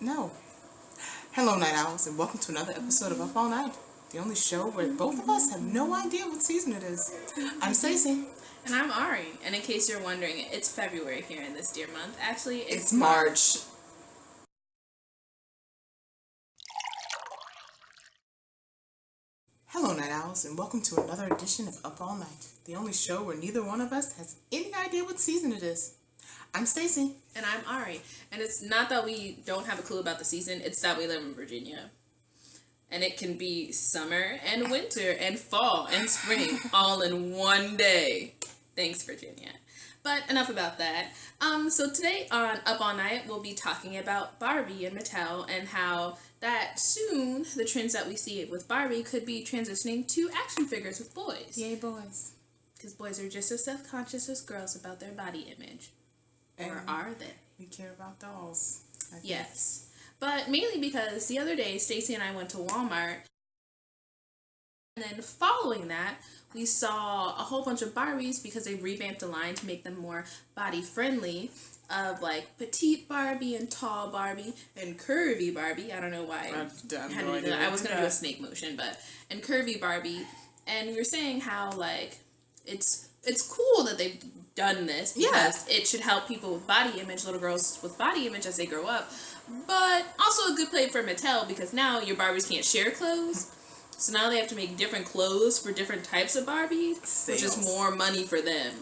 No. Hello, Night Owls, and welcome to another episode of Up All Night, the only show where both of us have no idea what season it is. I'm Stacey. And I'm Ari. And in case you're wondering, it's February here in this dear month. Actually, It's March. Hello, Night Owls, and welcome to another edition of Up All Night, the only show where neither one of us has any idea what season it is. I'm Stacey. And I'm Ari. And it's not that we don't have a clue about the season, it's that we live in Virginia. And it can be summer and winter and fall and spring all in one day. Thanks, Virginia. But enough about that. So today on Up All Night, we'll be talking about Barbie and Mattel and how that soon the trends that we see with Barbie could be transitioning to action figures with boys. Yay, boys. Because boys are just as self-conscious as girls about their body image. And or are they? We care about dolls. Yes. But mainly because the other day, Stacey and I went to Walmart. And then following that, we saw a whole bunch of Barbies because they revamped the line to make them more body friendly. Of like petite Barbie and tall Barbie and curvy Barbie. I don't know why I was gonna do a snake motion, but and curvy Barbie. And we were saying how like it's cool that they've done this because it should help people with body image, little girls with body image as they grow up. But also a good play for Mattel because now your Barbies can't share clothes. So now they have to make different clothes for different types of Barbies, which is more money for them.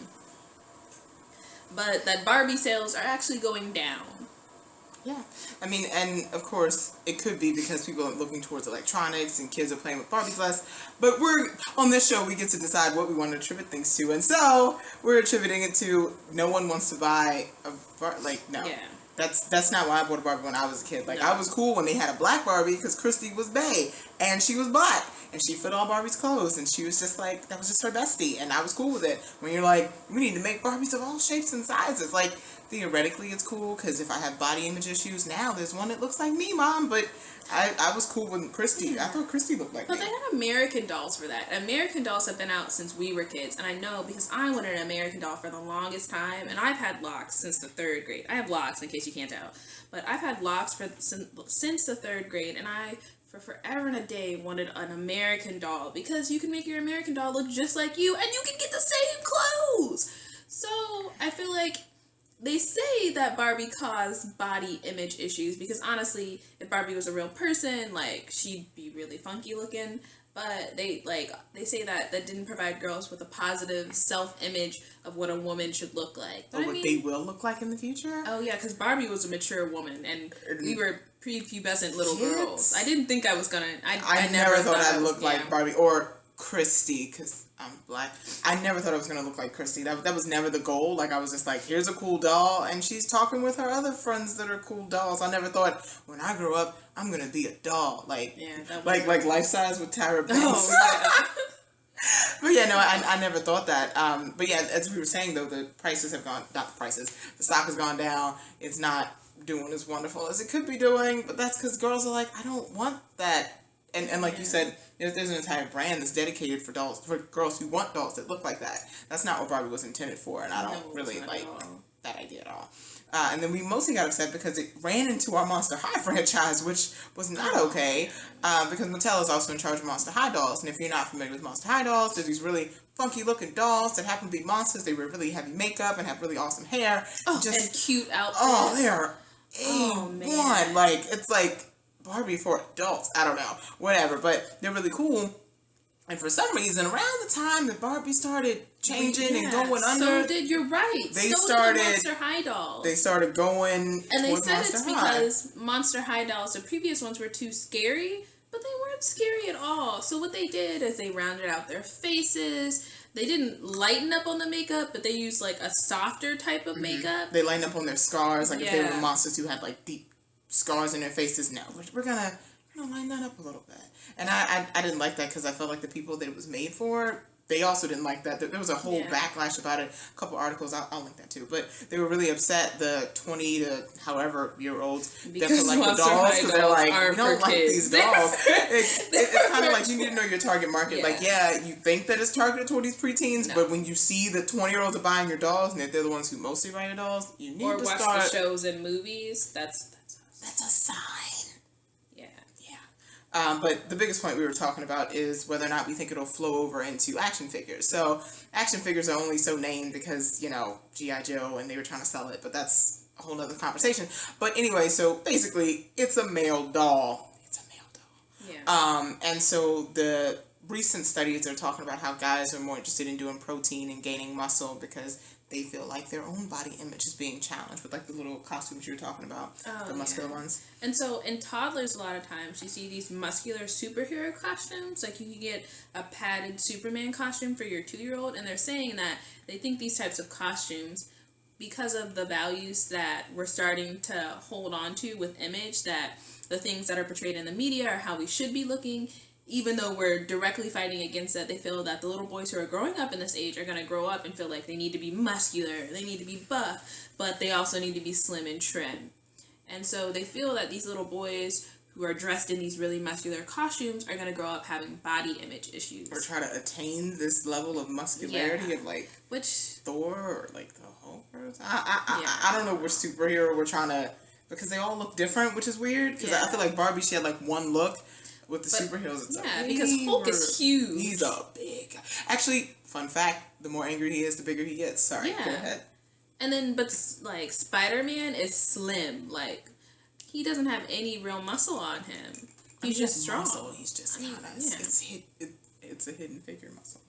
But that Barbie sales are actually going down. Yeah. I mean, and of course, it could be because people are looking towards electronics and kids are playing with Barbies less. But on this show, we get to decide what we want to attribute things to. And so, we're attributing it to no one wants to buy a Barbie. No. Yeah. That's not why I bought a Barbie when I was a kid. No. I was cool when they had a black Barbie because Christy was bae and she was black and she fit all Barbie's clothes and she was just like, that was just her bestie and I was cool with it. When you're like, we need to make Barbies of all shapes and sizes. Like, theoretically it's cool because if I have body image issues now, there's one that looks like me, Mom, but I was cool with Christy. I thought Christy looked like me. But they had American Dolls for that. American Dolls have been out since we were kids, and I know because I wanted an American Doll for the longest time, and I've had locks since the 3rd grade. I have locks, in case you can't tell, but I've had locks since the 3rd grade, and I, for forever and a day, wanted an American Doll, because you can make your American Doll look just like you, and you can get the same clothes! So, I feel like they say that Barbie caused body image issues because honestly, if Barbie was a real person, like, she'd be really funky looking. But they say that didn't provide girls with a positive self-image of what a woman should look like. Or what they will look like in the future? Oh yeah, because Barbie was a mature woman and we were prepubescent little girls. I didn't think I was gonna. I never thought I'd look like Barbie or Christy because I'm black. I never thought I was gonna look like Christy. That was never the goal. Like I was just like, here's a cool doll, and she's talking with her other friends that are cool dolls. I never thought when I grow up I'm gonna be a doll. Like like life size with Tyra Banks. Oh, yeah. But yeah, no, I never thought that. But yeah, as we were saying though, the prices have gone. Not the prices. The stock has gone down. It's not doing as wonderful as it could be doing. But that's because girls are like, I don't want that. And like you said, there's an entire brand that's dedicated for dolls, for girls who want dolls that look like that. That's not what Barbie was intended for, and I don't really like that idea at all. And then we mostly got upset because it ran into our Monster High franchise, which was not okay, because Mattel is also in charge of Monster High dolls. And if you're not familiar with Monster High dolls, they're these really funky looking dolls that happen to be monsters. They wear really heavy makeup and have really awesome hair. And cute outfits. Oh, they are A1. Like, it's like Barbie for adults. I don't know. Whatever. But they're really cool. And for some reason, around the time that Barbie started changing and going under, you're right. They started the Monster High dolls. They started going, and they said it's because Monster High dolls, the previous ones, were too scary, but they weren't scary at all. So what they did is they rounded out their faces. They didn't lighten up on the makeup, but they used like a softer type of makeup. They lightened up on their scars, like if they were monsters who had like deep scars in their faces. No, we're gonna lighten that up a little bit. And I didn't like that because I felt like the people that it was made for, they also didn't like that. There was a whole backlash about it. A couple articles, I'll link that too. But they were really upset, the 20 to however year olds that put like the dolls, because they're like, we don't like these dolls. It's kind of like you need to know your target market. Like, you think that it's targeted toward these preteens, but when you see the 20-year-olds are buying your dolls and they're the ones who mostly buy your dolls, you need to start. Or watch the shows and movies. That's a sign. But the biggest point we were talking about is whether or not we think it'll flow over into action figures. So action figures are only so named because, G.I. Joe and they were trying to sell it, but that's a whole other conversation. But anyway, so basically it's a male doll. It's a male doll. Yeah. And so the recent studies are talking about how guys are more interested in doing protein and gaining muscle because they feel like their own body image is being challenged with like the little costumes you were talking about, the muscular ones. And so in toddlers, a lot of times you see these muscular superhero costumes. Like you can get a padded Superman costume for your 2-year-old, and they're saying that they think these types of costumes, because of the values that we're starting to hold on to with image, that the things that are portrayed in the media are how we should be looking. Even though we're directly fighting against that, they feel that the little boys who are growing up in this age are going to grow up and feel like they need to be muscular, they need to be buff, but they also need to be slim and trim. And so they feel that these little boys who are dressed in these really muscular costumes are going to grow up having body image issues. Or try to attain this level of muscularity of like Thor or like the Hulk. I don't know which superhero we're trying to, because they all look different, which is weird. Because I feel like Barbie, she had like one look. With the superheroes, it's because Hulk is huge. He's a big. Actually, fun fact: the more angry he is, the bigger he gets. Sorry, go ahead. And then, but like Spider-Man is slim. Like he doesn't have any real muscle on him. He's just strong. Muscle. He's just it's a hidden figure muscle.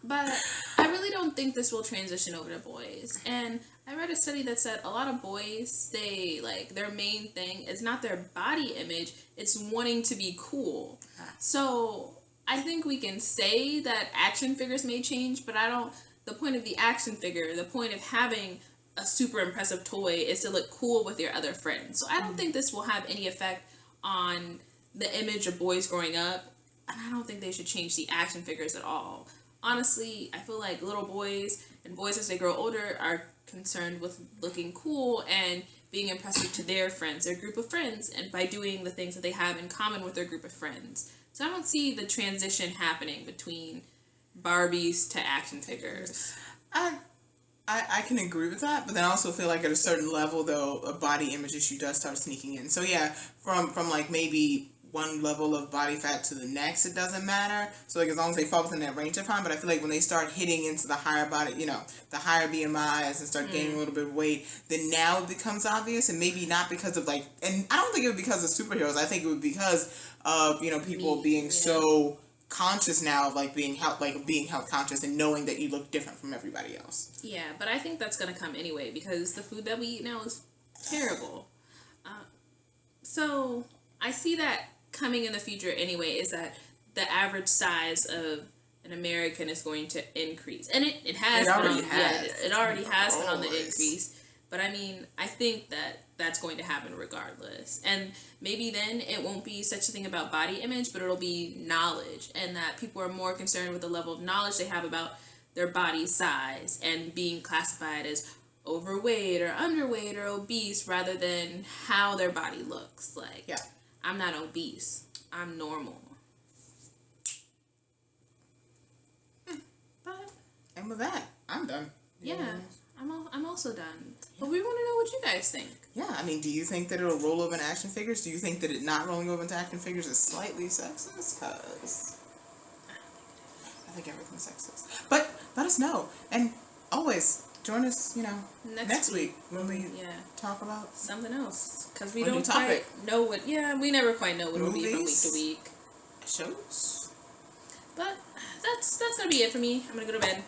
But I really don't think this will transition over to boys. And I read a study that said a lot of boys, they like their main thing is not their body image, it's wanting to be cool. So I think we can say that action figures may change, but the point of the action figure, the point of having a super impressive toy is to look cool with your other friends. So I don't think this will have any effect on the image of boys growing up, and I don't think they should change the action figures at all. Honestly, I feel like little boys and boys as they grow older are concerned with looking cool and being impressive to their friends, their group of friends, and by doing the things that they have in common with their group of friends. So I don't see the transition happening between Barbies to action figures. I can agree with that, but then I also feel like at a certain level, though, a body image issue does start sneaking in. So yeah, from like maybe one level of body fat to the next, it doesn't matter. So like as long as they fall within that range, they're fine. But I feel like when they start hitting into the higher body, the higher BMIs and start gaining a little bit of weight, then now it becomes obvious. And maybe not because of like, and I don't think it would be because of superheroes. I think it would be because of people being so conscious now of like being health conscious and knowing that you look different from everybody else. Yeah, but I think that's gonna come anyway because the food that we eat now is terrible. So I see that coming in the future anyway, is that the average size of an American is going to increase, and it has. It already has been on the increase. But I mean, I think that that's going to happen regardless, and maybe then it won't be such a thing about body image, but it'll be knowledge, and that people are more concerned with the level of knowledge they have about their body size and being classified as overweight or underweight or obese rather than how their body looks. Like, I'm not obese. I'm normal. But and with that, I'm done. Yeah, I'm also done. But we want to know what you guys think. Yeah, I mean, do you think that it'll roll over into action figures? Do you think that it not rolling over into action figures is slightly sexist? Because I think everything's sexist. But let us know. And always join us, next week when we talk about something else. Because we don't quite know what, we never quite know what it'll be from week to week. Shows. But that's going to be it for me. I'm going to go to bed.